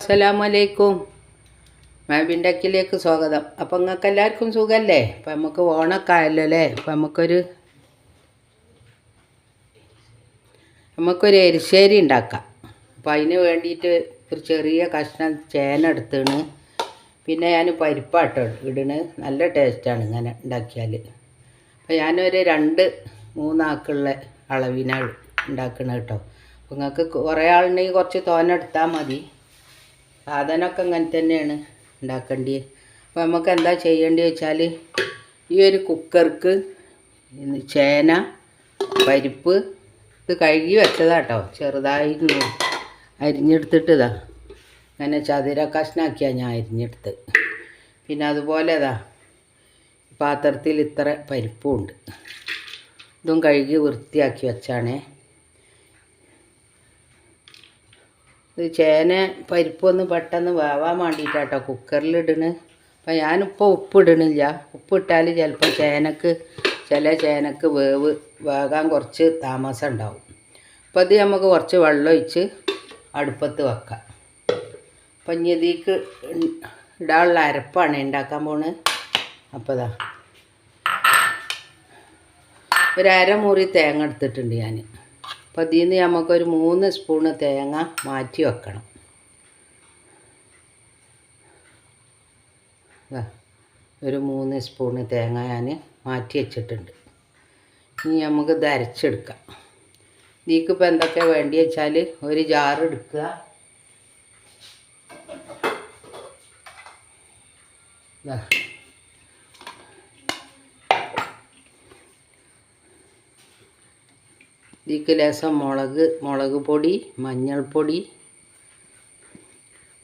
അസ്സലാമലൈക്കും. മാബിൻ്റെക്കിലേക്ക് സ്വാഗതം. അപ്പം നിങ്ങൾക്ക് എല്ലാവർക്കും സുഖമല്ലേ? അപ്പം നമുക്ക് ഓണമൊക്കെ ആയല്ലോ അല്ലേ? അപ്പം നമുക്കൊരു എരിശ്ശേരി ഉണ്ടാക്കാം. അപ്പം അതിന് വേണ്ടിയിട്ട് ഒരു ചെറിയ കഷ്ണം ചേന എടുത്താണ്. പിന്നെ ഞാൻ പരിപ്പാട്ടോ ഇടണ്. നല്ല ടേസ്റ്റാണ് ഇങ്ങനെ ഉണ്ടാക്കിയാൽ. അപ്പം ഞാനൊരു 2-3 ആൾക്കുള്ള അളവിനാണ് ഉണ്ടാക്കുന്നത് കേട്ടോ. അപ്പം നിങ്ങൾക്ക് കുറേ ആളുണ്ടെങ്കിൽ കുറച്ച് തോനെ എടുത്താൽ മതി. സാധനമൊക്കെ അങ്ങനെ തന്നെയാണ് ഉണ്ടാക്കേണ്ടത്. അപ്പോൾ നമുക്ക് എന്താ ചെയ്യേണ്ടത് വെച്ചാൽ, ഈ ഒരു കുക്കർക്ക് ചേന, പരിപ്പ് ഇത് കഴുകി വെച്ചതാട്ടോ, ചെറുതായി അരിഞ്ഞെടുത്തിട്ട് ഇതാ അങ്ങനെ ചതുര കഷ്ണാക്കിയാണ് ഞാൻ അരിഞ്ഞെടുത്ത്. പിന്നെ അതുപോലെ ഇതാ പാത്രത്തിൽ ഇത്ര പരിപ്പും ഉണ്ട്. ഇതും കഴുകി വൃത്തിയാക്കി വെച്ചാണേ. ഇത് ചേന പരിപ്പൊന്ന് പെട്ടെന്ന് വേവാൻ വേണ്ടിയിട്ടാട്ടോ കുക്കറിലിടണ്. അപ്പം ഞാനിപ്പോൾ ഉപ്പിടണില്ല. ഉപ്പിട്ടാൽ ചിലപ്പോൾ ചേനക്ക് വേകാൻ കുറച്ച് താമസം ഉണ്ടാവും. അപ്പോൾ ഇത് നമുക്ക് കുറച്ച് വെള്ളം ഒഴിച്ച് അടുപ്പത്ത് വെക്കാം. അപ്പം ഇനി ഇതിലേക്ക് ഇടാനുള്ള അരപ്പാണ് ഉണ്ടാക്കാൻ പോണ്. അപ്പോൾ ഇതാ ഒരു അരമുറി തേങ്ങ എടുത്തിട്ടുണ്ട് ഞാൻ. അപ്പോൾ ഇതിൽ നിന്ന് നമുക്കൊരു 3 സ്പൂണ് തേങ്ങ മാറ്റി വെക്കണം. ഒരു 3 സ്പൂണ് തേങ്ങ ഞാൻ മാറ്റി വെച്ചിട്ടുണ്ട്. ഇനി നമുക്ക് ഇത് അരച്ചെടുക്കാം. ഇതിലേക്കിപ്പോൾ എന്തൊക്കെ വേണ്ടി വെച്ചാൽ, ഒരു ജാറ് എടുക്കുക. ഇതിലേക്ക് ലേശം മുളക് പൊടി, മഞ്ഞൾപ്പൊടി,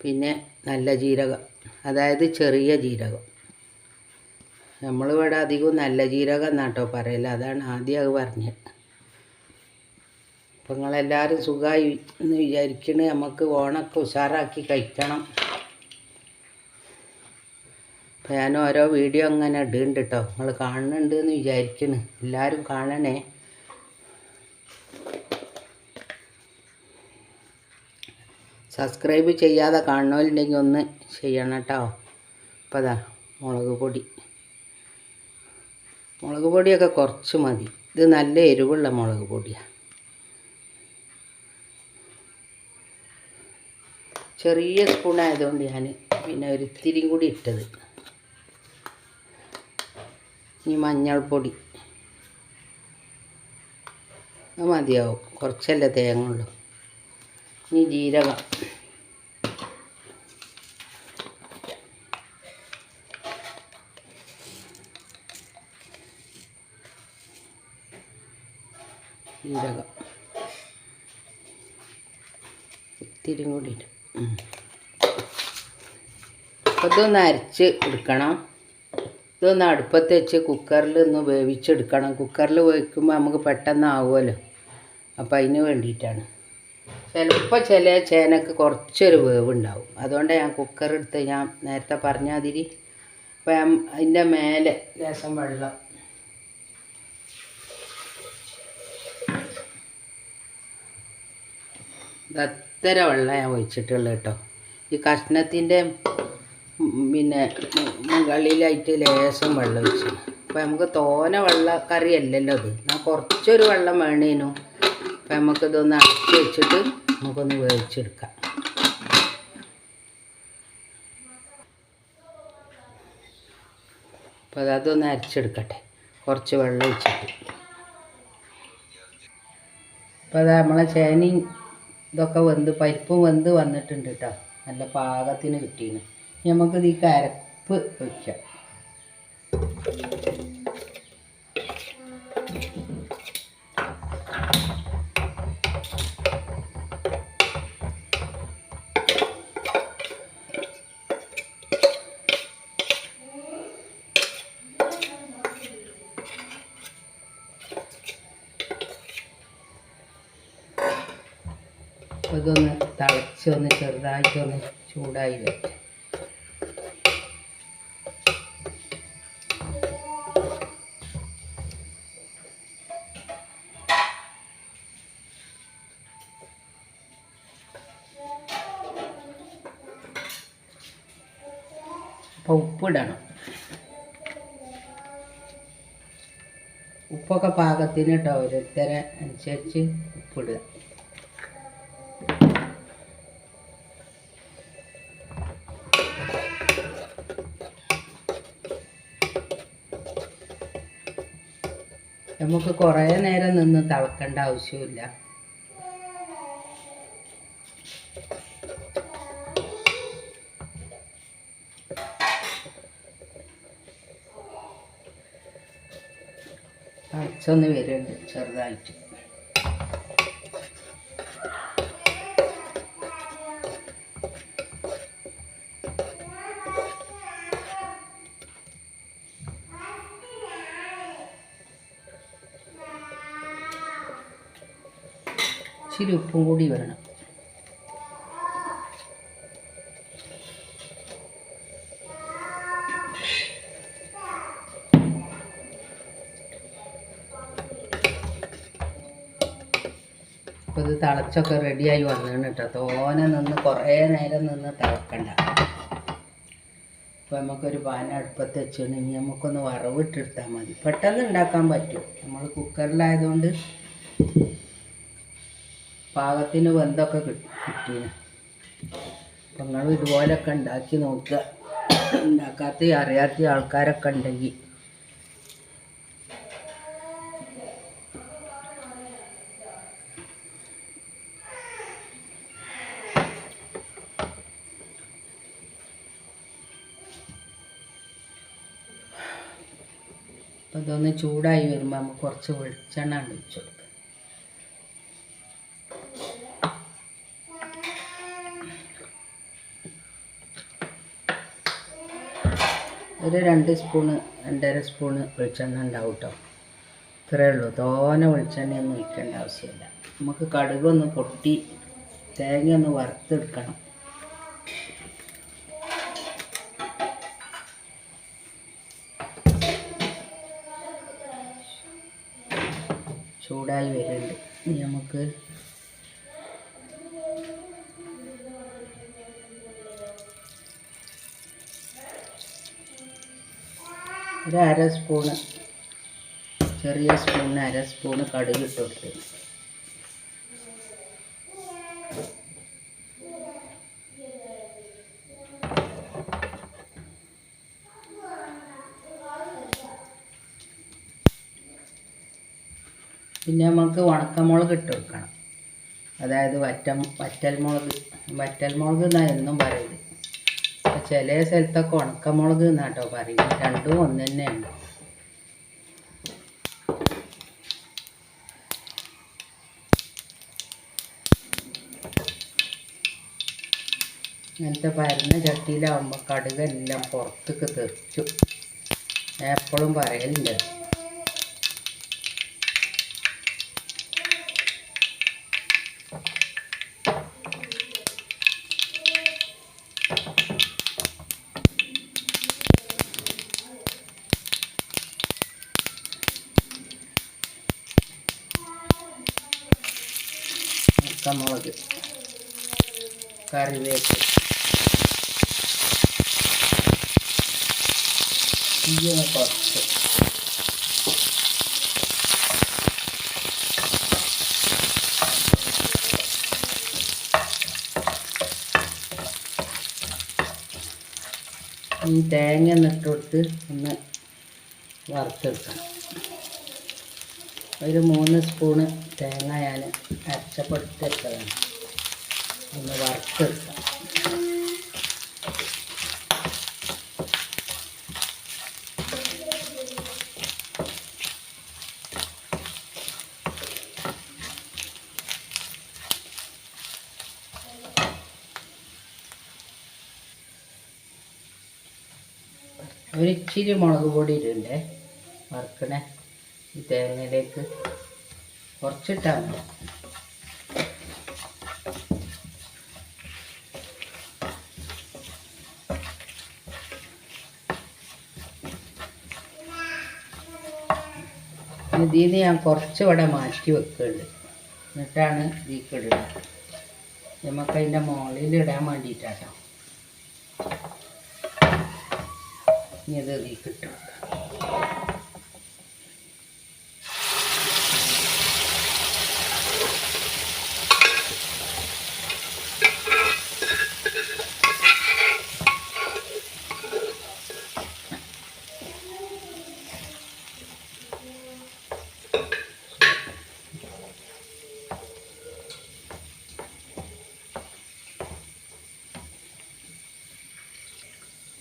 പിന്നെ നല്ല ജീരകം, അതായത് ചെറിയ ജീരകം. നമ്മളിവിടെ അധികവും നല്ല ജീരകം എന്നാട്ടോ പറയില്ല, അതാണ് ആദ്യം അത് പറഞ്ഞത്. അപ്പം നിങ്ങളെല്ലാവരും സുഖമായി എന്ന് വിചാരിക്കണ്. നമുക്ക് ഓണമൊക്കെ ഉഷാറാക്കി കഴിക്കണം. അപ്പം ഞാൻ ഓരോ വീഡിയോ അങ്ങനെ ഇടുന്നുണ്ട് കേട്ടോ. നിങ്ങൾ കാണുന്നുണ്ട് എന്ന് വിചാരിക്കണ്. എല്ലാവരും കാണണേ. സബ്സ്ക്രൈബ് ചെയ്യാതെ കാണുന്നവരുണ്ടെങ്കിൽ ഒന്ന് ചെയ്യണം കേട്ടോ. അപ്പോൾ അതാ മുളക് പൊടിയൊക്കെ കുറച്ച് മതി. ഇത് നല്ല എരിവുള്ള മുളക് പൊടിയാണ്. ചെറിയ സ്പൂണായതുകൊണ്ട് ഞാൻ പിന്നെ ഒരു ഇത്തിരി കൂടി ഇട്ടത്. ഇനി മഞ്ഞൾപ്പൊടി അത് മതിയാവും, കുറച്ചല്ലേ തേങ്ങ ഉള്ളൂ. ഇനി ജീരകം, ഇത്തിരി കൂടി ഇടും. അപ്പോൾ ഇതൊന്ന് അരച്ച് എടുക്കണം. ഇതൊന്ന് അടുപ്പത്ത് വെച്ച് കുക്കറിൽ ഒന്ന് വേവിച്ചെടുക്കണം. കുക്കറിൽ വേവിക്കുമ്പോൾ നമുക്ക് പെട്ടെന്ന് ആവുമല്ലോ. അപ്പോൾ അതിന് വേണ്ടിയിട്ടാണ്. ചിലപ്പോൾ ചില ചേനക്ക് കുറച്ചൊരു വേവുണ്ടാവും. അതുകൊണ്ട് ഞാൻ കുക്കർ എടുത്ത് ഞാൻ നേരത്തെ പറഞ്ഞ മാതിരി. അപ്പം അതിൻ്റെ മേലെ ലേശം വെള്ളം, ഇതത്ര വെള്ളം ഞാൻ ഒഴിച്ചിട്ടുള്ളൂ കേട്ടോ. ഈ കഷ്ണത്തിൻ്റെ പിന്നെ മുകളിലായിട്ട് ലേശം വെള്ളം ഒഴിച്ചു. അപ്പം നമുക്ക് തോനെ കറി അല്ലല്ലോ ഇത്. ഞാൻ കുറച്ചൊരു വെള്ളം വേണേനു. അപ്പം നമുക്കിതൊന്ന് അടച്ച് വെച്ചിട്ട് നമുക്കൊന്ന് വേവിച്ചെടുക്കാം. അപ്പോൾ അതൊന്ന് അരച്ചെടുക്കട്ടെ, കുറച്ച് വെള്ളം ഒഴിച്ചിട്ട്. അപ്പോൾ അത് നമ്മളെ ചേനയും ഇതൊക്കെ പരിപ്പും വെന്ത് വന്നിട്ടുണ്ട് കേട്ടോ. നല്ല പാകത്തിന് കിട്ടീന്. നമുക്കിത് ഈ അരപ്പ് വയ്ക്കാം. ഇതൊന്ന് തിളച്ചൊന്ന് ചെറുതായിട്ടൊന്ന് ചൂടായി വരും. അപ്പോൾ ഉപ്പിടണം. ഉപ്പൊക്കെ പാകത്തിന് കേട്ടോ, ഓരോരുത്തരെ അനുസരിച്ച് ഉപ്പിടുക. നമുക്ക് കുറേ നേരം നിന്ന് തിളക്കേണ്ട ആവശ്യമില്ല. തിളച്ചൊന്ന് വരുന്നുണ്ട് ചെറുതായിട്ട്. ഇച്ചിരി ഉപ്പും കൂടി വേണം. അപ്പോൾ ഇത് തിളച്ചൊക്കെ റെഡിയായി വന്നിട്ടുണ്ട് കേട്ടോ. തോനെ നിന്ന് കുറേ നേരം നിന്ന് തിളക്കണ്ട. അപ്പോൾ നമുക്കൊരു പാൻ അടുപ്പത്ത് വെച്ചിട്ടുണ്ടെങ്കിൽ നമുക്കൊന്ന് വറവിട്ടെടുത്താൽ മതി. പെട്ടെന്ന് ഉണ്ടാക്കാൻ പറ്റും. നമ്മൾ കുക്കറിലായതുകൊണ്ട് പാകത്തിന് വെന്തൊക്കെ കിട്ടീന്. അപ്പം നിങ്ങളും ഇതുപോലൊക്കെ ഉണ്ടാക്കി നോക്കുക. ഉണ്ടാക്കാത്ത അറിയാത്ത ആൾക്കാരൊക്കെ ഉണ്ടെങ്കിൽ. അപ്പോൾ ഇതൊന്ന് ചൂടായി വരുമ്പോൾ നമുക്ക് കുറച്ച് വെളിച്ചെണ്ണ ഒഴിച്ചു കൊടുക്കാം. ഒരു 2 സ്പൂണ് 2.5 സ്പൂണ് വെളിച്ചെണ്ണ ഉണ്ടാവും കേട്ടോ. ഇത്രയേ ഉള്ളൂ. തോനെ വെളിച്ചെണ്ണയൊന്നും ഒഴിക്കേണ്ട ആവശ്യമില്ല. നമുക്ക് കടുകൊന്ന് പൊട്ടി തേങ്ങ ഒന്ന് വറുത്തെടുക്കണം. ചൂടായി വരുന്നുണ്ട്. ഇനി നമുക്ക് ഒരു 1/2 സ്പൂണ്, ചെറിയ സ്പൂണിന് 1/2 സ്പൂണ് കടുക് ഇട്ട് കൊടുത്ത്. പിന്നെ നമുക്ക് ഉണക്കമുളക് ഇട്ട് കൊടുക്കണം. അതായത് വറ്റൽമുളക് എന്നാണ് എന്നും പറയുന്നത്. ചില സ്ഥലത്തൊക്കെ ഉണക്കമുളക് എന്നാട്ടോ പറയും. രണ്ടും ഒന്ന് തന്നെയാണ്. ഇങ്ങനത്തെ പരന്ന ചട്ടിയിലാവുമ്പോൾ കടുകെല്ലാം പുറത്തേക്ക് തെറിച്ചു. എപ്പോഴും പറയലുണ്ട്. മുളക്, കറിവേപ്പില, ഇങ്ങനെ കുറച്ച് ഈ തേങ്ങ ഇട്ട് കൊടുത്ത് ഒന്ന് വറുത്തെടുക്കണം. ഒരു 3 സ്പൂണ് തേങ്ങ ഞാൻ അരച്ചപ്പെടുത്തെടുത്തതാണ്. ഒന്ന് വറുത്തെടുക്കാം. ഒരിച്ചിരി മുളക് പൊടി ഇടണ്ടേ വറുക്കണേ. ഈ തേങ്ങയിലേക്ക് കുറച്ചിട്ടാൽ മതി. ഇതിൽ നിന്ന് ഞാൻ കുറച്ച് ഇവിടെ മാറ്റി വെക്കുന്നുണ്ട്. എന്നിട്ടാണ് ഇതിലേക്ക് ഇടുന്നത്. നമുക്കതിൻ്റെ മുകളിൽ ഇടാൻ വേണ്ടിയിട്ടാട്ടോ. ഇനി ഇത് നീ കിട്ടും.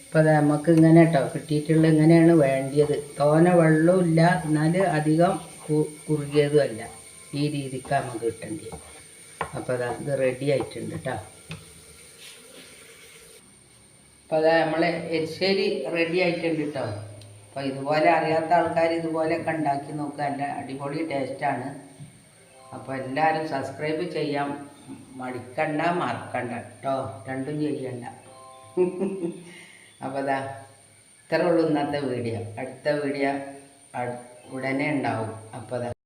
അപ്പോൾ അത് നമുക്ക് ഇങ്ങനെ കേട്ടോ കിട്ടിയിട്ടുള്ള ഇങ്ങനെയാണ് വേണ്ടിയത്. തോനെ വെള്ളവും ഇല്ല, എന്നാൽ അധികം കുറുകിയതും അല്ല. ഈ രീതിക്ക് നമുക്ക് കിട്ടേണ്ടത്. അപ്പോൾ അത് റെഡി ആയിട്ടുണ്ട് കേട്ടോ. അപ്പോൾ അത് നമ്മളെ എരിശ്ശേരി റെഡി ആയിട്ടുണ്ട് കേട്ടോ. അപ്പോൾ ഇതുപോലെ അറിയാത്ത ആൾക്കാർ ഇതുപോലെയൊക്കെ ഉണ്ടാക്കി നോക്കുക. നല്ല അടിപൊളി ടേസ്റ്റാണ്. അപ്പോൾ എല്ലാവരും സബ്സ്ക്രൈബ് ചെയ്യാൻ മടിക്കണ്ട, മറക്കണ്ട കേട്ടോ. രണ്ടും ചെയ്യണ്ട. അപ്പോൾ അതാ ഇത്രേ ഉള്ളൂ ഇന്നത്തെ വീഡിയോ. അടുത്ത വീഡിയോ ഉടനെ ഉണ്ടാവും. അപ്പോൾ അതാ